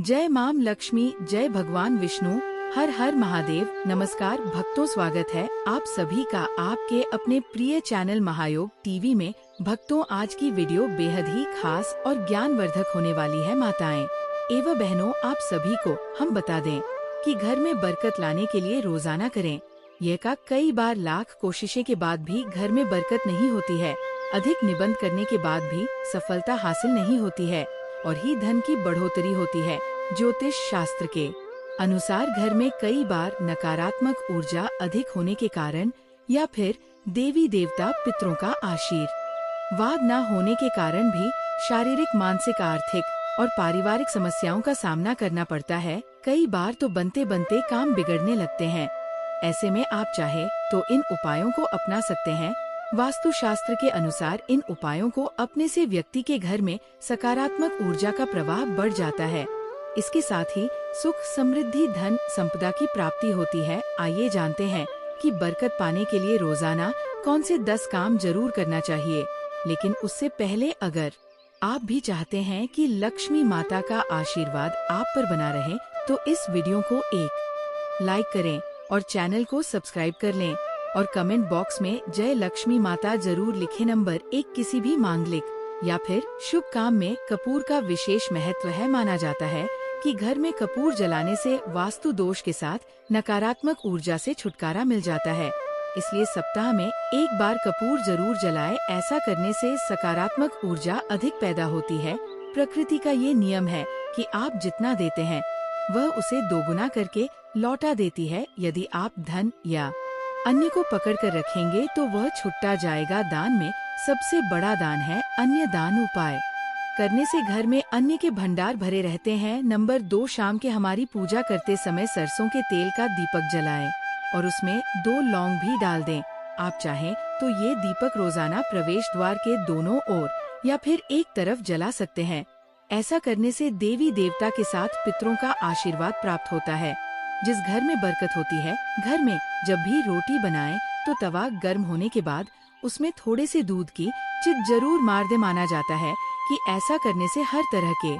जय माम लक्ष्मी, जय भगवान विष्णु, हर हर महादेव। नमस्कार भक्तों, स्वागत है आप सभी का आपके अपने प्रिय चैनल महायोग टीवी में। भक्तों, आज की वीडियो बेहद ही खास और ज्ञानवर्धक होने वाली है। माताएं एवं बहनों, आप सभी को हम बता दें कि घर में बरकत लाने के लिए रोजाना करें। यह का कई बार लाख कोशिशें के बाद भी घर में बरकत नहीं होती है। अधिक निबंध करने के बाद भी सफलता हासिल नहीं होती है और ही धन की बढ़ोतरी होती है। ज्योतिष शास्त्र के अनुसार घर में कई बार नकारात्मक ऊर्जा अधिक होने के कारण या फिर देवी देवता पितरों का आशीर्वाद न होने के कारण भी शारीरिक, मानसिक, आर्थिक और पारिवारिक समस्याओं का सामना करना पड़ता है। कई बार तो बनते बनते काम बिगड़ने लगते हैं। ऐसे में आप चाहे तो इन उपायों को अपना सकते हैं। वास्तु शास्त्र के अनुसार इन उपायों को अपने से व्यक्ति के घर में सकारात्मक ऊर्जा का प्रवाह बढ़ जाता है। इसके साथ ही सुख, समृद्धि, धन संपदा की प्राप्ति होती है। आइए जानते हैं कि बरकत पाने के लिए रोजाना कौन से 10 काम जरूर करना चाहिए। लेकिन उससे पहले अगर आप भी चाहते हैं कि लक्ष्मी माता का आशीर्वाद आप पर बना रहे तो इस वीडियो को एक लाइक करें और चैनल को सब्सक्राइब कर लें और कमेंट बॉक्स में जय लक्ष्मी माता जरूर लिखें। नंबर 1, किसी भी मांगलिक या फिर शुभ काम में कपूर का विशेष महत्व है। माना जाता है कि घर में कपूर जलाने से वास्तु दोष के साथ नकारात्मक ऊर्जा से छुटकारा मिल जाता है। इसलिए सप्ताह में एक बार कपूर जरूर जलाएं। ऐसा करने से सकारात्मक ऊर्जा अधिक पैदा होती है। प्रकृति का ये नियम है कि आप जितना देते हैं वह उसे दोगुना करके लौटा देती है। यदि आप धन या अन्य को पकड़ कर रखेंगे तो वह छुट्टा जाएगा। दान में सबसे बड़ा दान है अन्य दान। उपाय करने से घर में अन्य के भंडार भरे रहते हैं। नंबर 2, शाम के हमारी पूजा करते समय सरसों के तेल का दीपक जलाएं और उसमें 2 लौंग भी डाल दें। आप चाहें तो ये दीपक रोजाना प्रवेश द्वार के दोनों ओर या फिर एक तरफ जला सकते हैं। ऐसा करने से देवी देवता के साथ पितरों का आशीर्वाद प्राप्त होता है। जिस घर में बरकत होती है, घर में जब भी रोटी बनाएं तो तवा गर्म होने के बाद उसमें थोड़े से दूध की चित जरूर मार दे। माना जाता है कि ऐसा करने से हर तरह के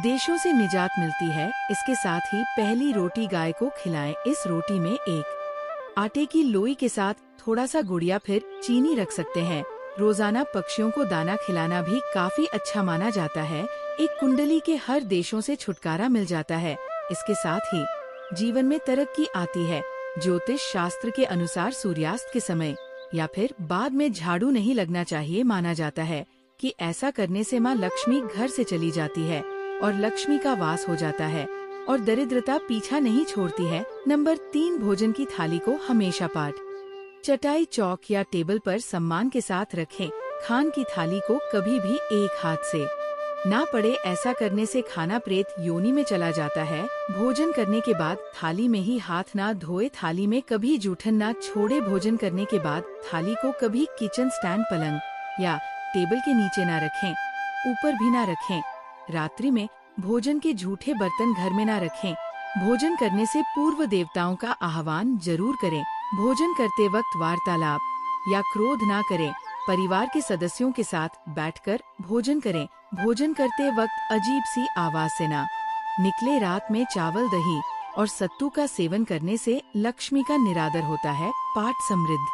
देशों से निजात मिलती है। इसके साथ ही पहली रोटी गाय को खिलाएं। इस रोटी में एक आटे की लोई के साथ थोड़ा सा गुड़ या फिर चीनी रख सकते हैं। रोजाना पक्षियों को दाना खिलाना भी काफी अच्छा माना जाता है। एक कुंडली के हर देशों से छुटकारा मिल जाता है। इसके साथ ही जीवन में तरक्की आती है। ज्योतिष शास्त्र के अनुसार सूर्यास्त के समय या फिर बाद में झाड़ू नहीं लगना चाहिए। माना जाता है कि ऐसा करने से माँ लक्ष्मी घर से चली जाती है और लक्ष्मी का वास हो जाता है और दरिद्रता पीछा नहीं छोड़ती है। नंबर 3, भोजन की थाली को हमेशा पाट, चटाई, चौक या टेबल पर सम्मान के साथ रखें। खान की थाली को कभी भी एक हाथ से ना पड़े। ऐसा करने से खाना प्रेत योनि में चला जाता है। भोजन करने के बाद थाली में ही हाथ ना धोए। थाली में कभी जूठन ना छोड़े। भोजन करने के बाद थाली को कभी किचन स्टैंड, पलंग या टेबल के नीचे ना रखें, ऊपर भी ना रखें। रात्रि में भोजन के झूठे बर्तन घर में ना रखें। भोजन करने से पूर्व देवताओं का आह्वान जरूर करें। भोजन करते वक्त वार्तालाप या क्रोध ना करें। परिवार के सदस्यों के साथ बैठकर भोजन करें। भोजन करते वक्त अजीब सी आवाज से ना निकले। रात में चावल, दही और सत्तू का सेवन करने से लक्ष्मी का निरादर होता है। पाठ समृद्ध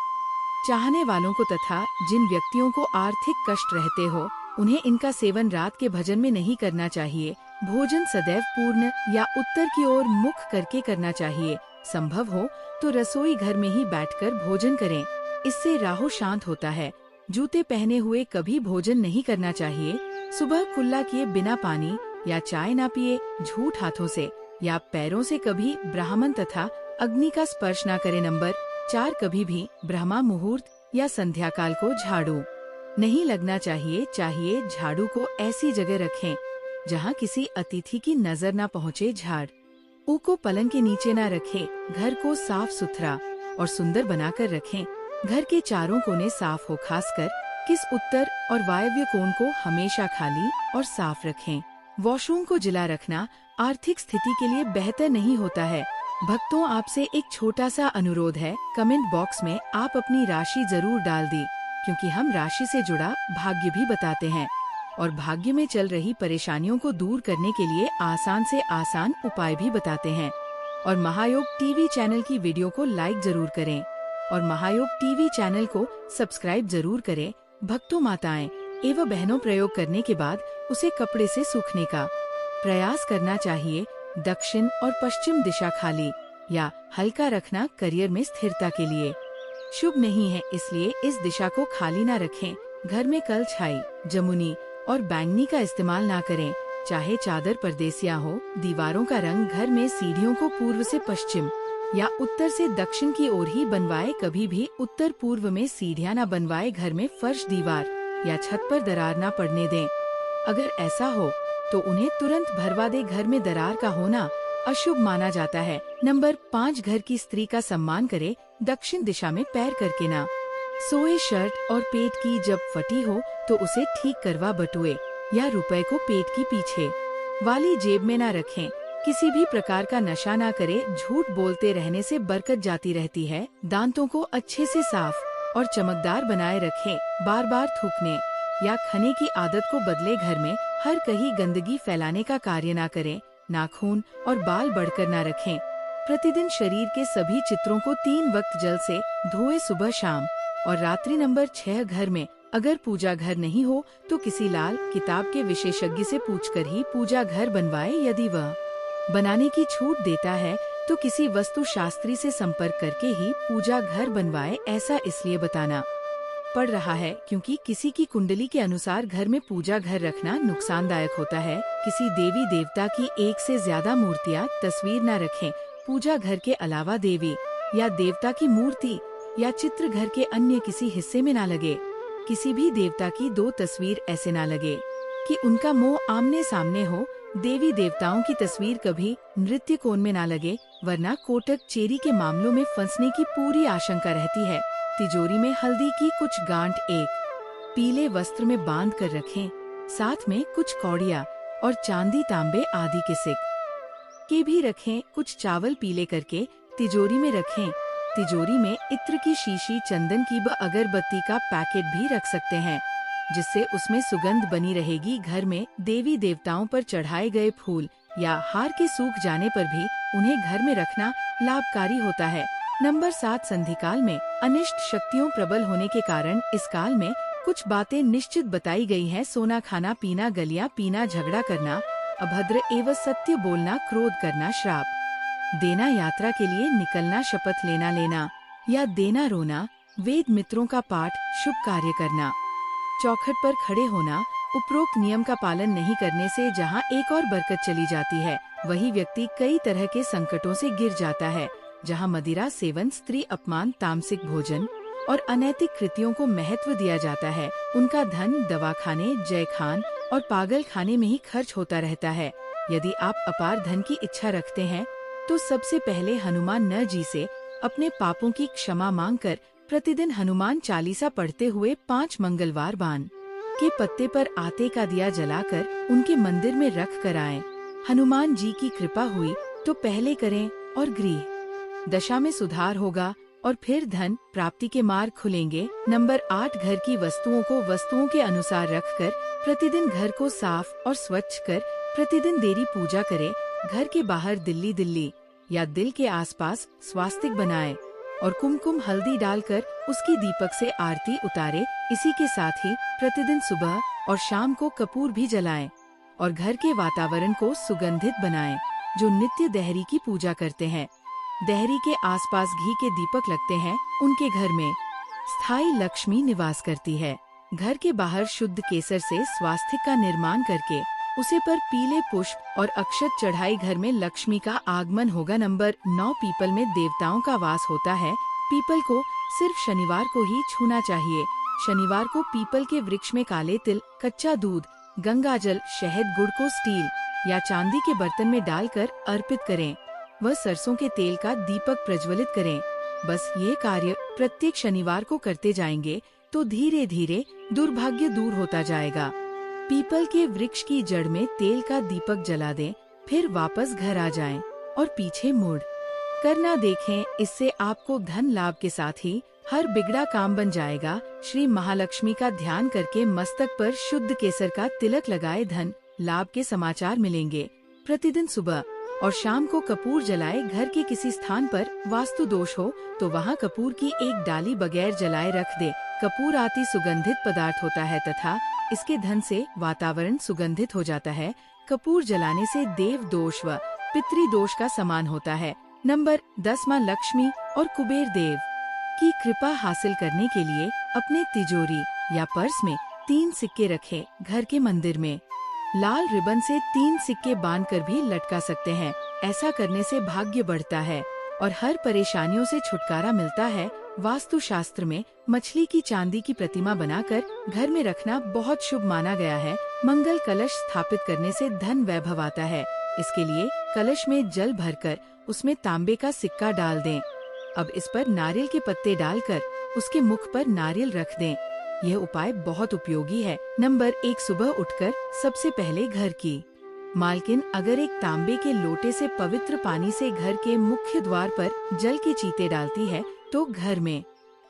चाहने वालों को तथा जिन व्यक्तियों को आर्थिक कष्ट रहते हो उन्हें इनका सेवन रात के भजन में नहीं करना चाहिए। भोजन सदैव पूर्ण या उत्तर की ओर मुख करके करना चाहिए। संभव हो तो रसोई घर में ही बैठकर भोजन करें। इससे राहु शांत होता है। जूते पहने हुए कभी भोजन नहीं करना चाहिए। सुबह कुल्ला किए बिना पानी या चाय ना पिए। झूठ हाथों से या पैरों से कभी ब्राह्मण तथा अग्नि का स्पर्श ना करें। नंबर 4, कभी भी ब्रह्मा मुहूर्त या संध्या काल को झाड़ू नहीं लगना चाहिए। झाड़ू को ऐसी जगह रखें जहां किसी अतिथि की नजर ना पहुंचे। झाड़ू को पलंग के नीचे ना रखें। घर को साफ सुथरा और सुंदर बनाकर रखें। घर के चारों कोने साफ हो। खासकर किस उत्तर और वायव्य कोण को हमेशा खाली और साफ रखें। वॉशरूम को जिला रखना आर्थिक स्थिति के लिए बेहतर नहीं होता है। भक्तों, आपसे एक छोटा सा अनुरोध है। कमेंट बॉक्स में आप अपनी राशि जरूर डाल दी, क्योंकि हम राशि से जुड़ा भाग्य भी बताते हैं। और भाग्य में चल रही परेशानियों को दूर करने के लिए आसान से आसान उपाय भी बताते हैं। और महायोग टीवी चैनल की वीडियो को लाइक जरूर करें और महायोग टीवी चैनल को सब्सक्राइब जरूर करें। भक्तों, माताएं एवं बहनों, प्रयोग करने के बाद उसे कपड़े से सूखने का प्रयास करना चाहिए। दक्षिण और पश्चिम दिशा खाली या हल्का रखना करियर में स्थिरता के लिए शुभ नहीं है, इसलिए इस दिशा को खाली न रखें। घर में कल छाई, जमुनी और बैंगनी का इस्तेमाल ना करें। चाहे चादर परदेसिया हो। दीवारों का रंग घर में सीढ़ियों को पूर्व से पश्चिम या उत्तर से दक्षिण की ओर ही बनवाए। कभी भी उत्तर पूर्व में सीढ़ियां न बनवाए। घर में फर्श, दीवार या छत पर दरार न पड़ने दें। अगर ऐसा हो तो उन्हें तुरंत भरवा दे। घर में दरार का होना अशुभ माना जाता है। नंबर 5, घर की स्त्री का सम्मान करे। दक्षिण दिशा में पैर करके ना सोए। शर्ट और पेट की जब फटी हो तो उसे ठीक करवा बटुए या रुपए को पेट की पीछे वाली जेब में ना रखें। किसी भी प्रकार का नशा ना करे। झूठ बोलते रहने से बरकत जाती रहती है। दांतों को अच्छे से साफ और चमकदार बनाए रखें। बार बार थूकने या खाने की आदत को बदले। घर में हर कहीं गंदगी फैलाने का कार्य ना करें। नाखून और बाल बढ़कर ना रखें। प्रतिदिन शरीर के सभी चित्रों को 3 वक्त जल से धोए, सुबह, शाम और रात्रि। नंबर 6, घर में अगर पूजा घर नहीं हो तो किसी लाल किताब के विशेषज्ञ से पूछकर ही पूजा घर बनवाए। यदि वह बनाने की छूट देता है तो किसी वस्तु शास्त्री से संपर्क करके ही पूजा घर बनवाए। ऐसा इसलिए बताना पड़ रहा है क्योंकि किसी की कुंडली के अनुसार घर में पूजा घर रखना नुकसानदायक होता है। किसी देवी देवता की एक से ज्यादा मूर्तियाँ, तस्वीर न रखें। पूजा घर के अलावा देवी या देवता की मूर्ति या चित्र घर के अन्य किसी हिस्से में न लगे। किसी भी देवता की 2 तस्वीर ऐसे न लगे कि उनका मुंह आमने सामने हो। देवी देवताओं की तस्वीर कभी नृत्य कोण में न लगे, वरना कोटक चेरी के मामलों में फंसने की पूरी आशंका रहती है। तिजोरी में हल्दी की कुछ गांठ एक पीले वस्त्र में बांध कर रखें। साथ में कुछ कौड़िया और चांदी, तांबे आदि के सिक्के के भी रखें। कुछ चावल पीले करके तिजोरी में रखें। तिजोरी में इत्र की शीशी, चंदन की अगरबत्ती का पैकेट भी रख सकते हैं, जिससे उसमें सुगंध बनी रहेगी। घर में देवी देवताओं पर चढ़ाए गए फूल या हार के सूख जाने पर भी उन्हें घर में रखना लाभकारी होता है। नंबर 7, संधि काल में अनिष्ट शक्तियों प्रबल होने के कारण इस काल में कुछ बातें निश्चित बताई गई हैं। सोना खाना, पीना, गलियां पीना, झगड़ा करना, अभद्र एवं सत्य बोलना, क्रोध करना, श्राप देना, यात्रा के लिए निकलना, शपथ लेना या देना, रोना, वेद मित्रों का पाठ, शुभ कार्य करना, चौखट पर खड़े होना। उपरोक्त नियम का पालन नहीं करने से जहां एक और बरकत चली जाती है, वही व्यक्ति कई तरह के संकटों से गिर जाता है। जहां मदिरा सेवन, स्त्री अपमान, तामसिक भोजन और अनैतिक कृतियों को महत्व दिया जाता है, उनका धन दवाखाने, जयखान और पागल खाने में ही खर्च होता रहता है। यदि आप अपार धन की इच्छा रखते हैं तो सबसे पहले हनुमान जी से अपने पापों की क्षमा मांगकर प्रतिदिन हनुमान चालीसा पढ़ते हुए 5 मंगलवार बाण के पत्ते पर आटे का दिया जलाकर उनके मंदिर में रख कर आएं। हनुमान जी की कृपा हुई तो पहले करें और गृह दशा में सुधार होगा और फिर धन प्राप्ति के मार्ग खुलेंगे। नंबर 8, घर की वस्तुओं को वस्तुओं के अनुसार रखकर प्रतिदिन घर को साफ और स्वच्छ कर प्रतिदिन देरी पूजा करें। घर के बाहर दिल्ली या दिल के आसपास स्वास्तिक बनाएं और कुमकुम हल्दी डालकर उसकी दीपक से आरती उतारे। इसी के साथ ही प्रतिदिन सुबह और शाम को कपूर भी जलाएं और घर के वातावरण को सुगंधित बनाएं। जो नित्य देहरी की पूजा करते हैं, देहरी के आसपास घी के दीपक लगते हैं, उनके घर में स्थायी लक्ष्मी निवास करती है। घर के बाहर शुद्ध केसर से स्वास्तिक का निर्माण करके उसे पर पीले पुष्प और अक्षत चढ़ाई, घर में लक्ष्मी का आगमन होगा। नंबर 9, पीपल में देवताओं का वास होता है। पीपल को सिर्फ शनिवार को ही छूना चाहिए। शनिवार को पीपल के वृक्ष में काले तिल, कच्चा दूध, गंगाजल, शहद, गुड़ को स्टील या चांदी के बर्तन में डालकर अर्पित करें। वह सरसों के तेल का दीपक प्रज्वलित करें। बस ये कार्य प्रत्येक शनिवार को करते जाएंगे तो धीरे धीरे दुर्भाग्य दूर होता जाएगा। पीपल के वृक्ष की जड़ में तेल का दीपक जला दें, फिर वापस घर आ जाएं और पीछे मुड़ कर ना देखें। इससे आपको धन लाभ के साथ ही हर बिगड़ा काम बन जाएगा। श्री महालक्ष्मी का ध्यान करके मस्तक पर शुद्ध केसर का तिलक लगाए धन लाभ के समाचार मिलेंगे। प्रतिदिन सुबह और शाम को कपूर जलाए। घर के किसी स्थान पर वास्तु दोष हो तो वहाँ कपूर की एक डाली बगैर जलाए रख दे। कपूर अति सुगंधित पदार्थ होता है तथा इसके धन से वातावरण सुगंधित हो जाता है। कपूर जलाने से देव दोष व पितृ दोष का समान होता है। नंबर 10 माँ लक्ष्मी और कुबेर देव की कृपा हासिल करने के लिए अपने तिजोरी या पर्स में 3 सिक्के रखें। घर के मंदिर में लाल रिबन से 3 सिक्के बांधकर भी लटका सकते हैं। ऐसा करने से भाग्य बढ़ता है और हर परेशानियों से छुटकारा मिलता है। वास्तु शास्त्र में मछली की चांदी की प्रतिमा बनाकर घर में रखना बहुत शुभ माना गया है। मंगल कलश स्थापित करने से धन वैभव आता है। इसके लिए कलश में जल भरकर उसमें तांबे का सिक्का डाल दें। अब इस पर नारियल के पत्ते डालकर उसके मुख पर नारियल रख दें। यह उपाय बहुत उपयोगी है। नंबर 1 सुबह उठकर सबसे पहले घर की मालकिन अगर एक तांबे के लोटे से पवित्र पानी से घर के मुख्य द्वार पर जल के चीते डालती है तो घर में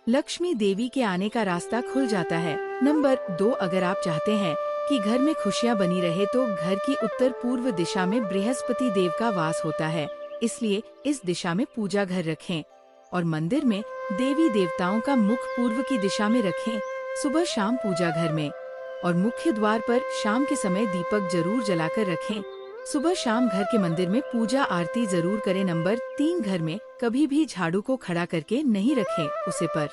लक्ष्मी देवी के आने का रास्ता खुल जाता है। नंबर 2 अगर आप चाहते हैं कि घर में खुशियां बनी रहे तो घर की उत्तर पूर्व दिशा में बृहस्पति देव का वास होता है, इसलिए इस दिशा में पूजा घर रखें और मंदिर में देवी देवताओं का मुख पूर्व की दिशा में रखें। सुबह शाम पूजा घर में और मुख्य द्वार पर शाम के समय दीपक जरूर जलाकर रखें। सुबह शाम घर के मंदिर में पूजा आरती जरूर करें। नंबर 3 घर में कभी भी झाड़ू को खड़ा करके नहीं रखें, उसे पर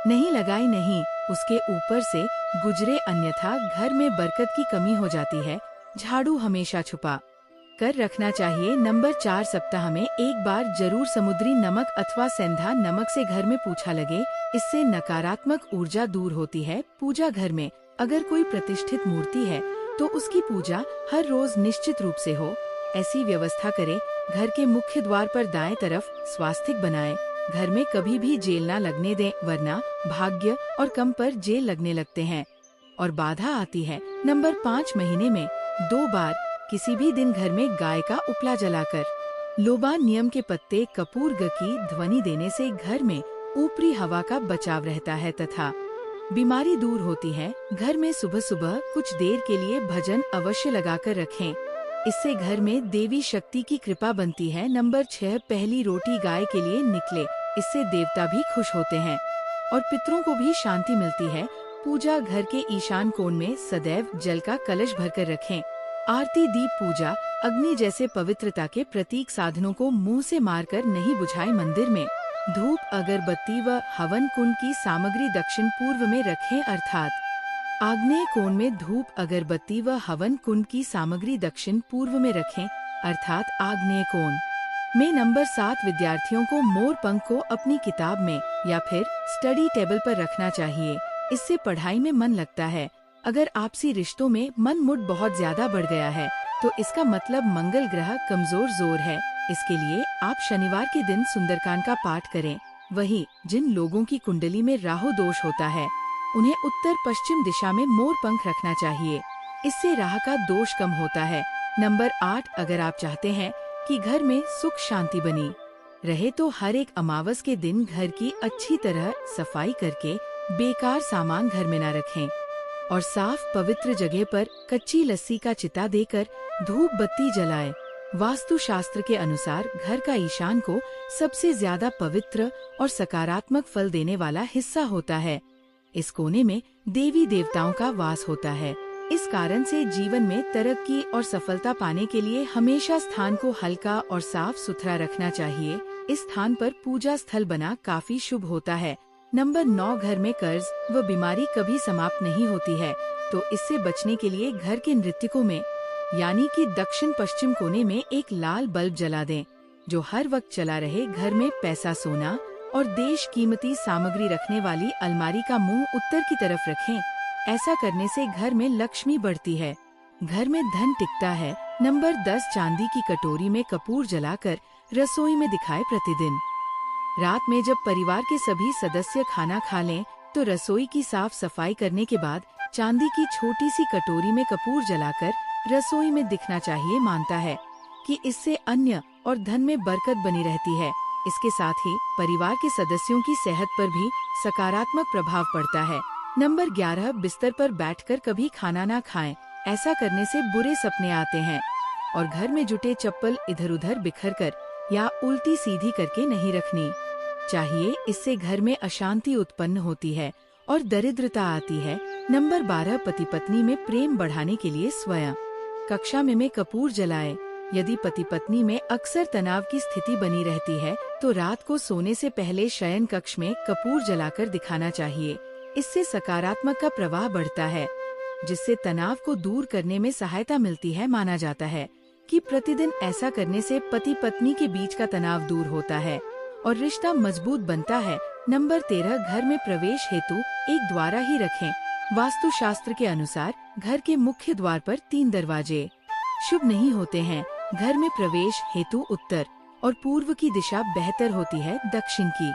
नहीं लगाए नहीं उसके ऊपर से गुजरे, अन्यथा घर में बरकत की कमी हो जाती है। झाड़ू हमेशा छुपा कर रखना चाहिए। नंबर 4 सप्ताह में एक बार जरूर समुद्री नमक अथवा सेंधा नमक से घर में पोछा लगे, इससे नकारात्मक ऊर्जा दूर होती है। पूजा घर में अगर कोई प्रतिष्ठित मूर्ति है तो उसकी पूजा हर रोज निश्चित रूप से हो, ऐसी व्यवस्था करें। घर के मुख्य द्वार पर दाएं तरफ स्वास्तिक बनाएं। घर में कभी भी जेल ना लगने दें, वरना भाग्य और कम पर जेल लगने लगते हैं और बाधा आती है। नंबर 5 महीने में 2 बार किसी भी दिन घर में गाय का उपला जलाकर लोबा नियम के पत्ते कपूर ग की ध्वनि देने से घर में ऊपरी हवा का बचाव रहता है तथा बीमारी दूर होती है। घर में सुबह सुबह कुछ देर के लिए भजन अवश्य लगाकर रखें, इससे घर में देवी शक्ति की कृपा बनती है। नंबर 6 पहली रोटी गाय के लिए निकले, इससे देवता भी खुश होते हैं और पितरों को भी शांति मिलती है। पूजा घर के ईशान कोण में सदैव जल का कलश भरकर रखें। आरती दीप पूजा अग्नि जैसे पवित्रता के प्रतीक साधनों को मुंह से मारकर नहीं बुझाए। मंदिर में धूप अगरबत्ती व हवन कुंड की सामग्री दक्षिण पूर्व में रखें, अर्थात आग्नेय कोण में धूप अगरबत्ती व हवन कुंड की सामग्री दक्षिण पूर्व में रखें, अर्थात आग्नेय कोण में। नंबर 7 विद्यार्थियों को मोर पंख को अपनी किताब में या फिर स्टडी टेबल पर रखना चाहिए, इससे पढ़ाई में मन लगता है। अगर आपसी रिश्तों में मन मुट बहुत ज्यादा बढ़ गया है तो इसका मतलब मंगल ग्रह कमजोर जोर है। इसके लिए आप शनिवार के दिन सुंदरकांड का पाठ करें। वहीं जिन लोगों की कुंडली में राहु दोष होता है उन्हें उत्तर पश्चिम दिशा में मोर पंख रखना चाहिए, इससे राह का दोष कम होता है। नंबर 8 अगर आप चाहते हैं कि घर में सुख शांति बनी रहे तो हर एक अमावस के दिन घर की अच्छी तरह सफाई करके बेकार सामान घर में न रखें और साफ पवित्र जगह पर कच्ची लस्सी का चिता देकर धूप बत्ती जलाएं। वास्तु शास्त्र के अनुसार घर का ईशान को सबसे ज्यादा पवित्र और सकारात्मक फल देने वाला हिस्सा होता है। इस कोने में देवी देवताओं का वास होता है। इस कारण से जीवन में तरक्की और सफलता पाने के लिए हमेशा स्थान को हल्का और साफ सुथरा रखना चाहिए। इस स्थान पर पूजा स्थल बना काफी शुभ होता है। नंबर 9 घर में कर्ज व बीमारी कभी समाप्त नहीं होती है, तो इससे बचने के लिए घर के नृत्यकों में यानी कि दक्षिण पश्चिम कोने में एक लाल बल्ब जला दें, जो हर वक्त चला रहे। घर में पैसा, सोना और देश कीमती सामग्री रखने वाली अलमारी का मुंह उत्तर की तरफ रखें। ऐसा करने से घर में लक्ष्मी बढ़ती है, घर में धन टिकता है। नंबर 10 चांदी की कटोरी में कपूर जलाकर रसोई में दिखाए। प्रतिदिन रात में जब परिवार के सभी सदस्य खाना खा लें तो रसोई की साफ सफाई करने के बाद चांदी की छोटी सी कटोरी में कपूर जलाकर रसोई में दिखना चाहिए। मानता है कि इससे अन्न और धन में बरकत बनी रहती है। इसके साथ ही परिवार के सदस्यों की सेहत पर भी सकारात्मक प्रभाव पड़ता है। नंबर 11, बिस्तर पर बैठकर कभी खाना ना खाएं। ऐसा करने से बुरे सपने आते हैं। और घर में जुटे चप्पल इधर उधर बिखर कर या उल्टी सीधी करके नहीं रखनी चाहिए। इससे घर में अशांति उत्पन्न होती है और दरिद्रता आती है। नंबर 12, पति पत्नी में प्रेम बढ़ाने के लिए स्वयं कक्षा में कपूर जलाए। यदि पति पत्नी में अक्सर तनाव की स्थिति बनी रहती है तो रात को सोने से पहले शयन कक्ष में कपूर जलाकर दिखाना चाहिए। इससे सकारात्मक का प्रवाह बढ़ता है, जिससे तनाव को दूर करने में सहायता मिलती है। माना जाता है कि प्रतिदिन ऐसा करने से पति पत्नी के बीच का तनाव दूर होता है और रिश्ता मजबूत बनता है। नंबर 13, घर में प्रवेश हेतु एक द्वारा ही रखें। वास्तु शास्त्र के अनुसार घर के मुख्य द्वार पर 3 दरवाजे शुभ नहीं होते हैं। घर में प्रवेश हेतु उत्तर और पूर्व की दिशा बेहतर होती है। दक्षिण की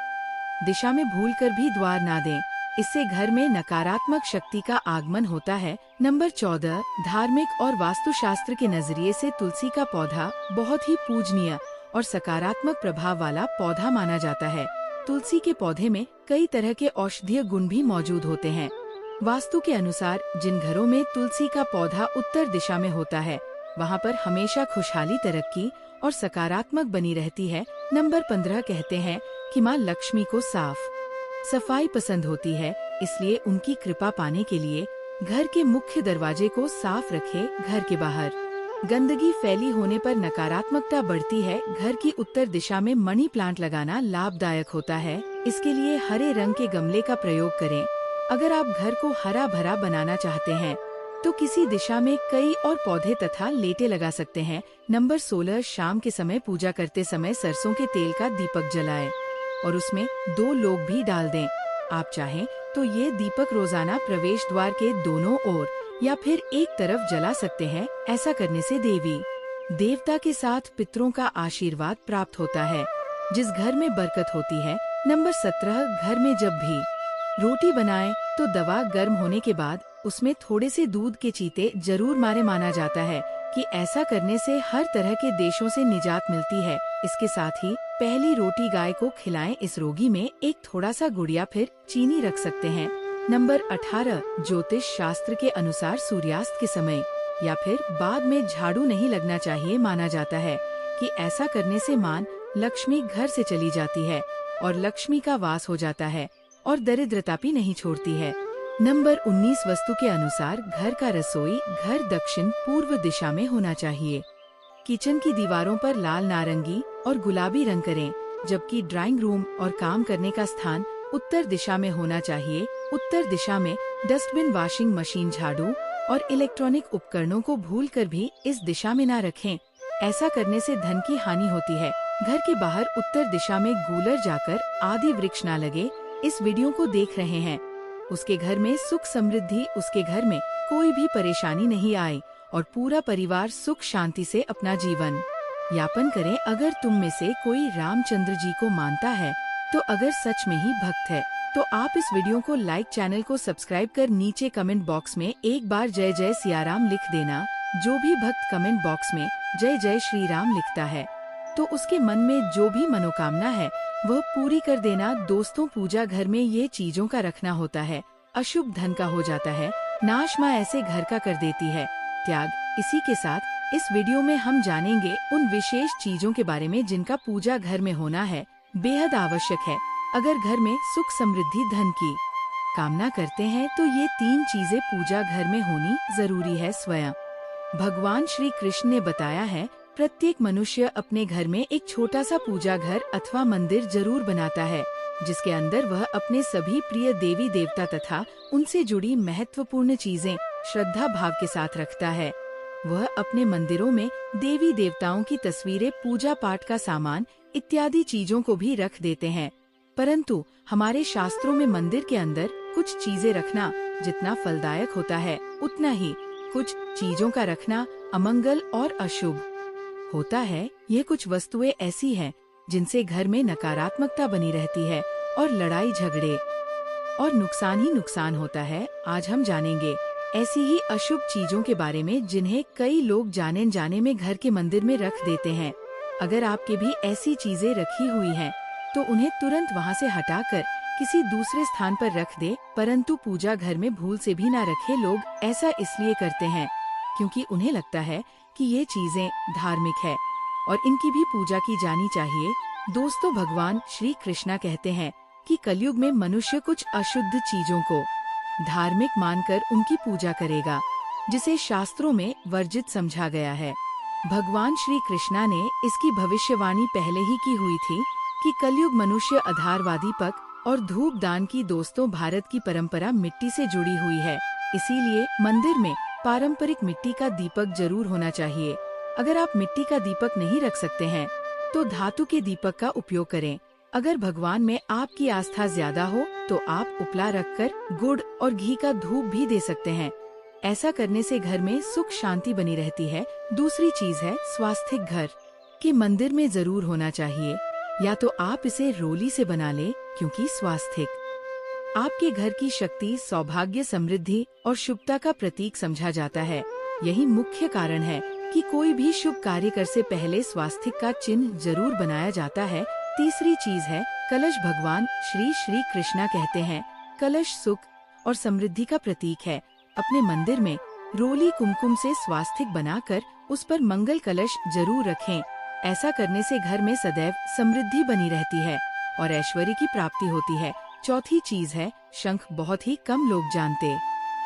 दिशा में भूलकर भी द्वार ना दें, इससे घर में नकारात्मक शक्ति का आगमन होता है। नंबर 14, धार्मिक और वास्तुशास्त्र के नजरिए से तुलसी का पौधा बहुत ही पूजनीय और सकारात्मक प्रभाव वाला पौधा माना जाता है। तुलसी के पौधे में कई तरह के औषधीय गुण भी मौजूद होते हैं। वास्तु के अनुसार जिन घरों में तुलसी का पौधा उत्तर दिशा में होता है, वहां पर हमेशा खुशहाली, तरक्की और सकारात्मक बनी रहती है। नंबर 15, कहते हैं कि माँ लक्ष्मी को साफ सफाई पसंद होती है, इसलिए उनकी कृपा पाने के लिए घर के मुख्य दरवाजे को साफ रखें। घर के बाहर गंदगी फैली होने पर नकारात्मकता बढ़ती है। घर की उत्तर दिशा में मनी प्लांट लगाना लाभदायक होता है। इसके लिए हरे रंग के गमले का प्रयोग करें। अगर आप घर को हरा भरा बनाना चाहते हैं तो किसी दिशा में कई और पौधे तथा लेटे लगा सकते हैं। नंबर 16, शाम के समय पूजा करते समय सरसों के तेल का दीपक जलाएं और उसमें 2 लोग भी डाल दें। आप चाहें तो ये दीपक रोजाना प्रवेश द्वार के दोनों ओर या फिर एक तरफ जला सकते हैं। ऐसा करने से देवी देवता के साथ पितरों का आशीर्वाद प्राप्त होता है, जिस घर में बरकत होती है। नंबर 17, घर में जब भी रोटी बनाएं तो दवा गर्म होने के बाद उसमें थोड़े से दूध के चीते जरूर मारे। माना जाता है कि ऐसा करने से हर तरह के देशों से निजात मिलती है। इसके साथ ही पहली रोटी गाय को खिलाएं। इस रोगी में एक थोड़ा सा गुड़ या फिर चीनी रख सकते हैं। नंबर 18, ज्योतिष शास्त्र के अनुसार सूर्यास्त के समय या फिर बाद में झाड़ू नहीं लगना चाहिए। माना जाता है कि ऐसा करने से मान लक्ष्मी घर से चली जाती है और लक्ष्मी का वास हो जाता है और दरिद्रता भी नहीं छोड़ती है। नंबर 19, वस्तु के अनुसार घर का रसोई घर दक्षिण पूर्व दिशा में होना चाहिए। किचन की दीवारों पर लाल, नारंगी और गुलाबी रंग करें, जबकि ड्राइंग रूम और काम करने का स्थान उत्तर दिशा में होना चाहिए। उत्तर दिशा में डस्टबिन, वॉशिंग मशीन, झाड़ू और इलेक्ट्रॉनिक उपकरणों को भूलकर भी इस दिशा में ना रखें। ऐसा करने से धन की हानि होती है। घर के बाहर उत्तर दिशा में गूलर जाकर आदि वृक्ष ना लगे। इस वीडियो को देख रहे हैं उसके घर में सुख समृद्धि, उसके घर में कोई भी परेशानी नहीं आए और पूरा परिवार सुख शांति से अपना जीवन यापन करें। अगर तुम में से कोई रामचंद्र जी को मानता है तो अगर सच में ही भक्त है तो आप इस वीडियो को लाइक, चैनल को सब्सक्राइब कर नीचे कमेंट बॉक्स में एक बार जय जय सियाराम लिख देना। जो भी भक्त कमेंट बॉक्स में जय जय श्री राम लिखता है तो उसके मन में जो भी मनोकामना है वह पूरी कर देना। दोस्तों, पूजा घर में ये चीजों का रखना होता है। अशुभ धन का हो जाता है, नाश माँ ऐसे घर का कर देती है त्याग। इसी के साथ इस वीडियो में हम जानेंगे उन विशेष चीजों के बारे में जिनका पूजा घर में होना है बेहद आवश्यक है। अगर घर में सुख समृद्धि धन की कामना करते हैं तो ये 3 चीजें पूजा घर में होनी जरूरी है। स्वयं भगवान श्री कृष्ण ने बताया है, प्रत्येक मनुष्य अपने घर में एक छोटा सा पूजा घर अथवा मंदिर जरूर बनाता है, जिसके अंदर वह अपने सभी प्रिय देवी देवता तथा उनसे जुड़ी महत्वपूर्ण चीजें श्रद्धा भाव के साथ रखता है। वह अपने मंदिरों में देवी देवताओं की तस्वीरें, पूजा पाठ का सामान इत्यादि चीजों को भी रख देते हैं। परंतु हमारे शास्त्रों में मंदिर के अंदर कुछ चीजें रखना जितना फलदायक होता है, उतना ही कुछ चीजों का रखना अमंगल और अशुभ होता है। ये कुछ वस्तुएं ऐसी हैं जिनसे घर में नकारात्मकता बनी रहती है और लड़ाई झगड़े और नुकसान ही नुकसान होता है। आज हम जानेंगे ऐसी ही अशुभ चीजों के बारे में जिन्हें कई लोग जाने अनजाने में घर के मंदिर में रख देते हैं। अगर आपके भी ऐसी चीजें रखी हुई हैं, तो उन्हें तुरंत वहाँ से हटाकर किसी दूसरे स्थान पर रख दे, परंतु पूजा घर में भूल से भी ना रखे। लोग ऐसा इसलिए करते हैं क्योंकि उन्हें लगता है कि ये चीजें धार्मिक है और इनकी भी पूजा की जानी चाहिए। दोस्तों, भगवान श्री कृष्णा कहते हैं कि कलयुग में मनुष्य कुछ अशुद्ध चीजों को धार्मिक मानकर उनकी पूजा करेगा, जिसे शास्त्रों में वर्जित समझा गया है। भगवान श्री कृष्णा ने इसकी भविष्यवाणी पहले ही की हुई थी कि कलयुग मनुष्य आधारवादी पक और धूप दान की। दोस्तों, भारत की परंपरा मिट्टी से जुड़ी हुई है, इसीलिए मंदिर में पारंपरिक मिट्टी का दीपक जरूर होना चाहिए। अगर आप मिट्टी का दीपक नहीं रख सकते हैं, तो धातु के दीपक का उपयोग करें। अगर भगवान में आपकी आस्था ज्यादा हो, तो आप उपला रखकर गुड़ और घी का धूप भी दे सकते हैं। ऐसा करने से घर में सुख शांति बनी रहती है। दूसरी चीज है स्वास्तिक। घर के मंदिर में जरूर होना चाहिए, या तो आप इसे रोली से बना लें, क्योंकि स्वास्तिक आपके घर की शक्ति, सौभाग्य, समृद्धि और शुभता का प्रतीक समझा जाता है। यही मुख्य कारण है कि कोई भी शुभ कार्य कर से पहले स्वास्तिक का चिन्ह जरूर बनाया जाता है। तीसरी चीज है कलश। भगवान श्री कृष्णा कहते हैं कलश सुख और समृद्धि का प्रतीक है। अपने मंदिर में रोली कुमकुम से स्वास्तिक बनाकर उस पर मंगल कलश जरूर रखें। ऐसा करने से घर में सदैव समृद्धि बनी रहती है और ऐश्वर्य की प्राप्ति होती है। चौथी चीज है शंख। बहुत ही कम लोग जानते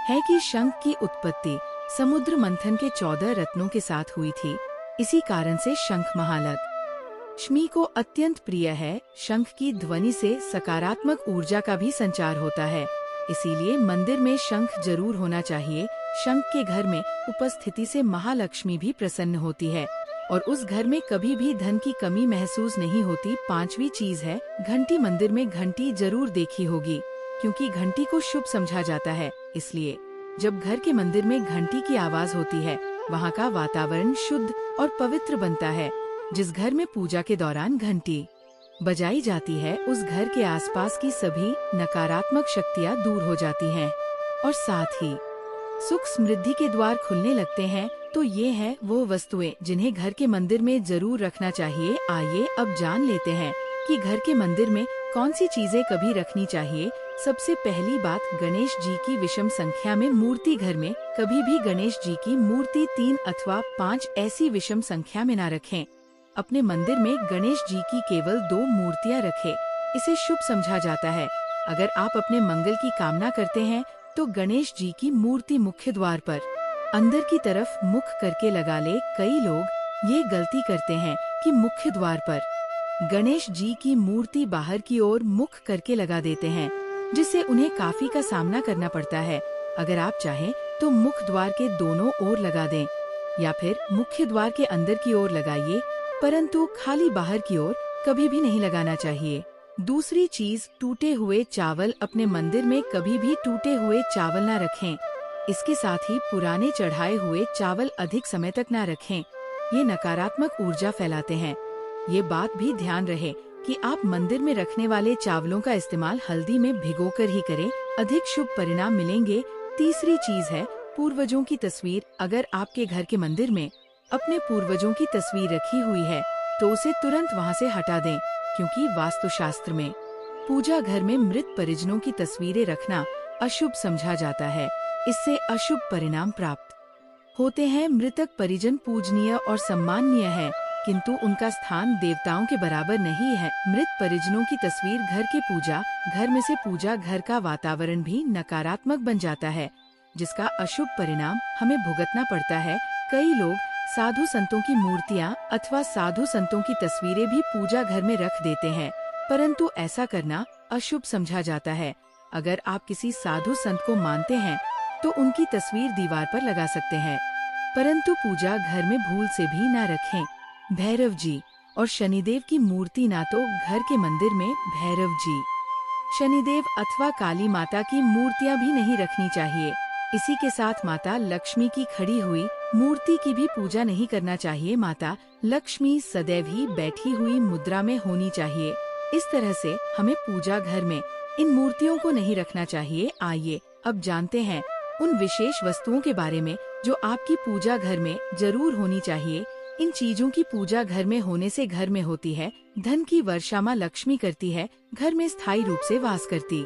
हैं कि शंख की उत्पत्ति समुद्र मंथन के 14 रत्नों के साथ हुई थी। इसी कारण से शंख महालक्ष्मी को अत्यंत प्रिय है। शंख की ध्वनि से सकारात्मक ऊर्जा का भी संचार होता है, इसीलिए मंदिर में शंख जरूर होना चाहिए। शंख के घर में उपस्थिति से महालक्ष्मी भी प्रसन्न होती है और उस घर में कभी भी धन की कमी महसूस नहीं होती। पांचवी चीज है घंटी। मंदिर में घंटी जरूर देखी होगी, क्योंकि घंटी को शुभ समझा जाता है। इसलिए जब घर के मंदिर में घंटी की आवाज होती है, वहाँ का वातावरण शुद्ध और पवित्र बनता है। जिस घर में पूजा के दौरान घंटी बजाई जाती है, उस घर के आसपास की सभी नकारात्मक शक्तियाँ दूर हो जाती हैं और साथ ही सुख समृद्धि के द्वार खुलने लगते हैं। तो ये है वो वस्तुएं जिन्हें घर के मंदिर में जरूर रखना चाहिए। आइए अब जान लेते हैं कि घर के मंदिर में कौन सी चीजें कभी रखनी चाहिए। सबसे पहली बात, गणेश जी की विषम संख्या में मूर्ति। घर में कभी भी गणेश जी की मूर्ति 3 अथवा 5 ऐसी विषम संख्या में न रखें। अपने मंदिर में गणेश जी की केवल 2 मूर्तियां रखें, इसे शुभ समझा जाता है। अगर आप अपने मंगल की कामना करते हैं, तो गणेश जी की मूर्ति मुख्य द्वार पर अंदर की तरफ मुख करके लगा ले। कई लोग ये गलती करते हैं कि मुख्य द्वार पर गणेश जी की मूर्ति बाहर की ओर मुख करके लगा देते हैं, जिससे उन्हें काफी का सामना करना पड़ता है। अगर आप चाहें तो मुख्य द्वार के दोनों ओर लगा दें, या फिर मुख्य द्वार के अंदर की ओर लगाइए, परंतु खाली बाहर की ओर कभी भी नहीं लगाना चाहिए। दूसरी चीज, टूटे हुए चावल। अपने मंदिर में कभी भी टूटे हुए चावल न रखें। इसके साथ ही पुराने चढ़ाए हुए चावल अधिक समय तक न रखें, ये नकारात्मक ऊर्जा फैलाते हैं। ये बात भी ध्यान रहे कि आप मंदिर में रखने वाले चावलों का इस्तेमाल हल्दी में भिगोकर ही करें, अधिक शुभ परिणाम मिलेंगे। तीसरी चीज है पूर्वजों की तस्वीर। अगर आपके घर के मंदिर में अपने पूर्वजों की तस्वीर रखी हुई है, तो उसे तुरंत वहां से हटा दें, क्योंकि वास्तुशास्त्र में पूजा घर में मृत परिजनों की तस्वीरें रखना अशुभ समझा जाता है। इससे अशुभ परिणाम प्राप्त होते हैं। मृतक परिजन पूजनीय और सम्माननीय है, किंतु उनका स्थान देवताओं के बराबर नहीं है। मृत परिजनों की तस्वीर घर के पूजा घर में से पूजा घर का वातावरण भी नकारात्मक बन जाता है, जिसका अशुभ परिणाम हमें भुगतना पड़ता है। कई लोग साधु संतों की मूर्तियां अथवा साधु संतों की तस्वीरें भी पूजा घर में रख देते हैं, परंतु ऐसा करना अशुभ समझा जाता है। अगर आप किसी साधु संत को मानते हैं, तो उनकी तस्वीर दीवार पर लगा सकते हैं, परंतु पूजा घर में भूल से भी न रखें। भैरव जी और शनिदेव की मूर्ति ना तो घर के मंदिर में भैरव जी, शनिदेव अथवा काली माता की मूर्तियां भी नहीं रखनी चाहिए। इसी के साथ माता लक्ष्मी की खड़ी हुई मूर्ति की भी पूजा नहीं करना चाहिए। माता लक्ष्मी सदैव ही बैठी हुई मुद्रा में होनी चाहिए। इस तरह से हमें पूजा घर में इन मूर्तियों को नहीं रखना चाहिए। आइए अब जानते हैं उन विशेष वस्तुओं के बारे में जो आपकी पूजा घर में जरूर होनी चाहिए। इन चीजों की पूजा घर में होने से घर में होती है, धन की वर्षा माँ लक्ष्मी करती है, घर में स्थायी रूप से वास करती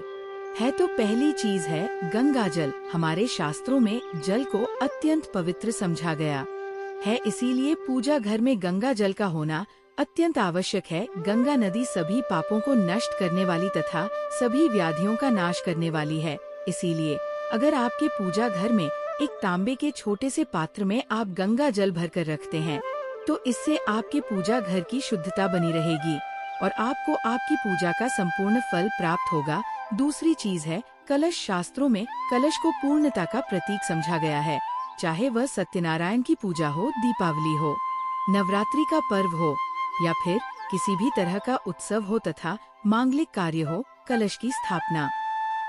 है। तो पहली चीज है गंगा जल। हमारे शास्त्रों में जल को अत्यंत पवित्र समझा गया है, इसीलिए पूजा घर में गंगा जल का होना अत्यंत आवश्यक है। गंगा नदी सभी पापों को नष्ट करने वाली तथा सभी व्याधियों का नाश करने वाली है। इसीलिए अगर आपके पूजा घर में एक तांबे के छोटे से पात्र में आप गंगा जल भरकर रखते हैं, तो इससे आपके पूजा घर की शुद्धता बनी रहेगी और आपको आपकी पूजा का संपूर्ण फल प्राप्त होगा। दूसरी चीज है कलश। शास्त्रों में कलश को पूर्णता का प्रतीक समझा गया है। चाहे वह सत्यनारायण की पूजा हो, दीपावली हो, नवरात्रि का पर्व हो या फिर किसी भी तरह का उत्सव हो तथा मांगलिक कार्य हो, कलश की स्थापना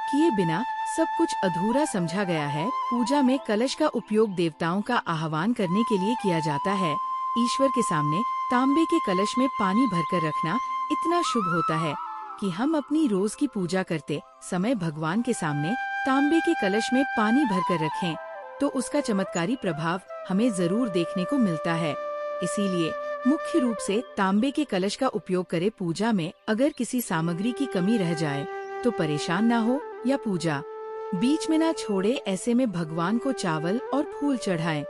किए बिना सब कुछ अधूरा समझा गया है। पूजा में कलश का उपयोग देवताओं का आह्वान करने के लिए किया जाता है। ईश्वर के सामने तांबे के कलश में पानी भरकर रखना इतना शुभ होता है कि हम अपनी रोज की पूजा करते समय भगवान के सामने तांबे के कलश में पानी भरकर रखें तो उसका चमत्कारी प्रभाव हमें जरूर देखने को मिलता है। इसीलिए मुख्य रूप से तांबे के कलश का उपयोग करें पूजा में। अगर किसी सामग्री की कमी रह जाए तो परेशान ना हो या पूजा बीच में ना छोड़े। ऐसे में भगवान को चावल और फूल चढ़ाएं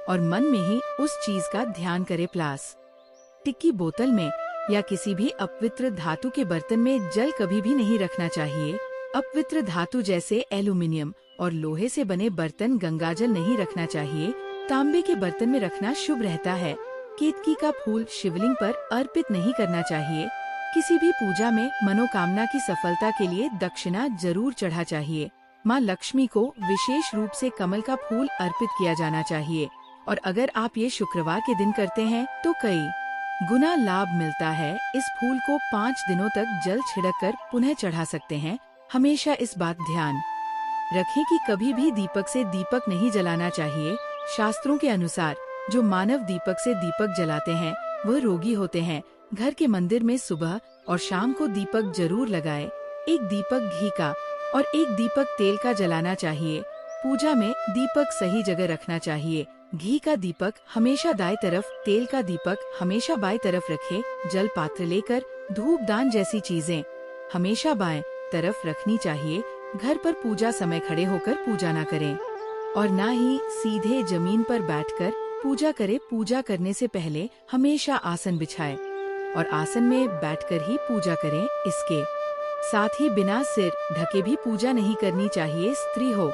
और मन में ही उस चीज का ध्यान करें। प्लास्टिक की बोतल में या किसी भी अपवित्र धातु के बर्तन में जल कभी भी नहीं रखना चाहिए। अपवित्र धातु जैसे एल्यूमिनियम और लोहे से बने बर्तन गंगाजल नहीं रखना चाहिए। तांबे के बर्तन में रखना शुभ रहता है। केतकी का फूल शिवलिंग पर अर्पित नहीं करना चाहिए। किसी भी पूजा में मनोकामना की सफलता के लिए दक्षिणा जरूर चढ़ा चाहिए। माँ लक्ष्मी को विशेष रूप से कमल का फूल अर्पित किया जाना चाहिए और अगर आप ये शुक्रवार के दिन करते हैं तो कई गुना लाभ मिलता है। इस फूल को 5 दिनों तक जल छिड़क कर पुनः चढ़ा सकते हैं। हमेशा इस बात ध्यान रखें कि कभी भी दीपक से दीपक नहीं जलाना चाहिए। शास्त्रों के अनुसार जो मानव दीपक से दीपक जलाते हैं वह रोगी होते हैं। घर के मंदिर में सुबह और शाम को दीपक जरूर लगाएं। एक दीपक घी का और एक दीपक तेल का जलाना चाहिए। पूजा में दीपक सही जगह रखना चाहिए। घी का दीपक हमेशा दाएं तरफ, तेल का दीपक हमेशा बाएं तरफ रखें। जल पात्र लेकर धूप दान जैसी चीजें हमेशा बाएं तरफ रखनी चाहिए। घर पर पूजा समय खड़े होकर पूजा न करें और न ही सीधे जमीन पर बैठकर पूजा करें। पूजा करने से पहले हमेशा आसन बिछाएं और आसन में बैठकर ही पूजा करें। इसके साथ ही बिना सिर ढके भी पूजा नहीं करनी चाहिए। स्त्री हो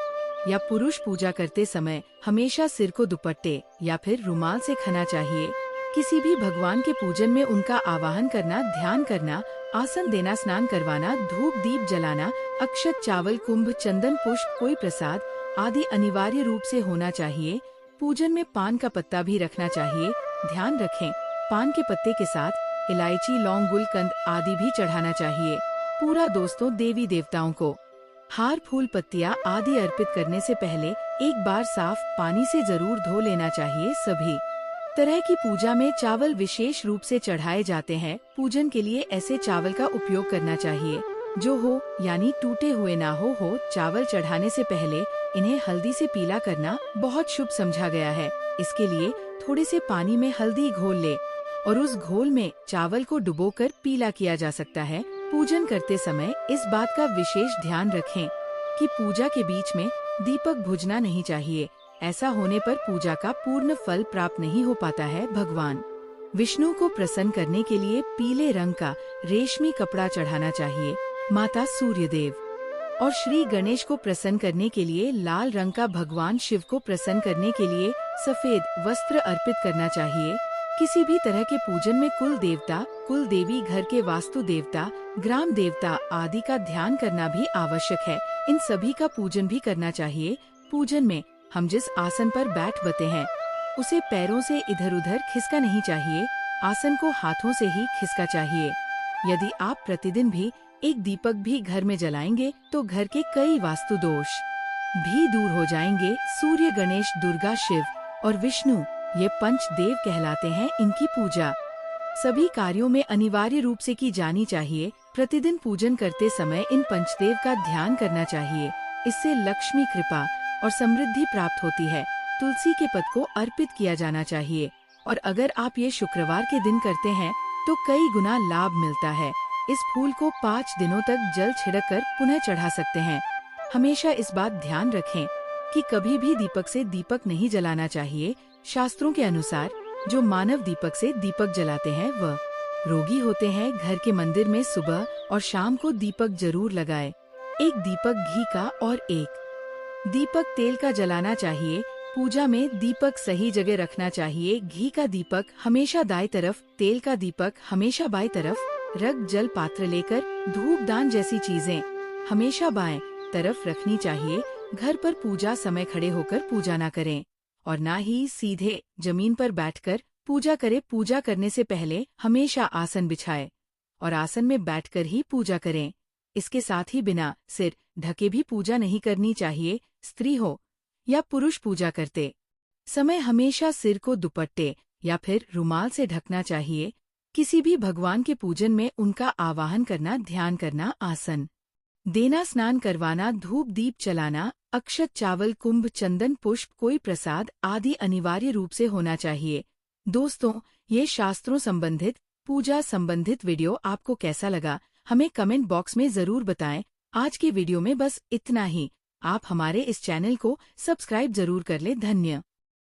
या पुरुष पूजा करते समय हमेशा सिर को दुपट्टे या फिर रुमाल से खना चाहिए। किसी भी भगवान के पूजन में उनका आवाहन करना, ध्यान करना, आसन देना, स्नान करवाना, धूप दीप जलाना, अक्षत, चावल, कुंभ, चंदन, पुष्प, कोई प्रसाद आदि अनिवार्य रूप से होना चाहिए। पूजन में पान का पत्ता भी रखना चाहिए। ध्यान रखें, पान के पत्ते के साथ इलायची, लौंग, गुलकंद आदि भी चढ़ाना चाहिए। पूरा दोस्तों, देवी देवताओं को हार, फूल, पत्तियां आदि अर्पित करने से पहले एक बार साफ पानी से जरूर धो लेना चाहिए। सभी तरह की पूजा में चावल विशेष रूप से चढ़ाए जाते हैं। पूजन के लिए ऐसे चावल का उपयोग करना चाहिए जो हो यानी टूटे हुए ना हो। चावल चढ़ाने से पहले इन्हें हल्दी से पीला करना बहुत शुभ समझा गया है। इसके लिए थोड़े से पानी में हल्दी घोल ले और उस घोल में चावल को डुबोकर पीला किया जा सकता है। पूजन करते समय इस बात का विशेष ध्यान रखें कि पूजा के बीच में दीपक बुझना नहीं चाहिए। ऐसा होने पर पूजा का पूर्ण फल प्राप्त नहीं हो पाता है। भगवान विष्णु को प्रसन्न करने के लिए पीले रंग का रेशमी कपड़ा चढ़ाना चाहिए। माता सूर्यदेव और श्री गणेश को प्रसन्न करने के लिए लाल रंग का, भगवान शिव को प्रसन्न करने के लिए सफेद वस्त्र अर्पित करना चाहिए। किसी भी तरह के पूजन में कुल देवता, कुल देवी, घर के वास्तु देवता, ग्राम देवता आदि का ध्यान करना भी आवश्यक है। इन सभी का पूजन भी करना चाहिए। पूजन में हम जिस आसन पर बैठ बते हैं उसे पैरों से इधर उधर खिसका नहीं चाहिए। आसन को हाथों से ही खिसका चाहिए। यदि आप प्रतिदिन भी एक दीपक भी घर में जलाएंगे तो घर के कई वास्तु दोष भी दूर हो जाएंगे। सूर्य, गणेश, दुर्गा, शिव और विष्णु ये पंचदेव कहलाते हैं। इनकी पूजा सभी कार्यों में अनिवार्य रूप से की जानी चाहिए। प्रतिदिन पूजन करते समय इन पंचदेव का ध्यान करना चाहिए। इससे लक्ष्मी कृपा और समृद्धि प्राप्त होती है। तुलसी के पत्त को अर्पित किया जाना चाहिए। और अगर आप ये शुक्रवार के दिन करते हैं तो कई गुना लाभ मिलता है। इस फूल को 5 दिनों तक जल छिड़क कर पुनः चढ़ा सकते हैं। हमेशा इस बात ध्यान रखें कि कभी भी दीपक से दीपक नहीं जलाना चाहिए। शास्त्रों के अनुसार जो मानव दीपक से दीपक जलाते हैं वह रोगी होते हैं। घर के मंदिर में सुबह और शाम को दीपक जरूर लगाएं। एक दीपक घी का और एक दीपक तेल का जलाना चाहिए। पूजा में दीपक सही जगह रखना चाहिए। घी का दीपक हमेशा दाएं तरफ, तेल का दीपक हमेशा बाएं तरफ रख। जल पात्र लेकर धूप दान जैसी चीजें हमेशा बाएं तरफ रखनी चाहिए। घर पर पूजा समय खड़े होकर पूजा ना करें और ना ही सीधे जमीन पर बैठकर पूजा करें। पूजा करने से पहले हमेशा आसन बिछाएं और आसन में बैठकर ही पूजा करें। इसके साथ ही बिना सिर ढके भी पूजा नहीं करनी चाहिए। स्त्री हो या पुरुष पूजा करते समय हमेशा सिर को दुपट्टे या फिर रुमाल से ढकना चाहिए। किसी भी भगवान के पूजन में उनका आवाहन करना, ध्यान करना, आसन देना, स्नान करवाना, धूप दीप चलाना, अक्षत, चावल, कुंभ, चंदन, पुष्प, कोई प्रसाद आदि अनिवार्य रूप से होना चाहिए। दोस्तों, ये शास्त्रों संबंधित पूजा संबंधित वीडियो आपको कैसा लगा हमें कमेंट बॉक्स में जरूर बताएं। आज के वीडियो में बस इतना ही। आप हमारे इस चैनल को सब्सक्राइब जरूर कर ले। धन्य।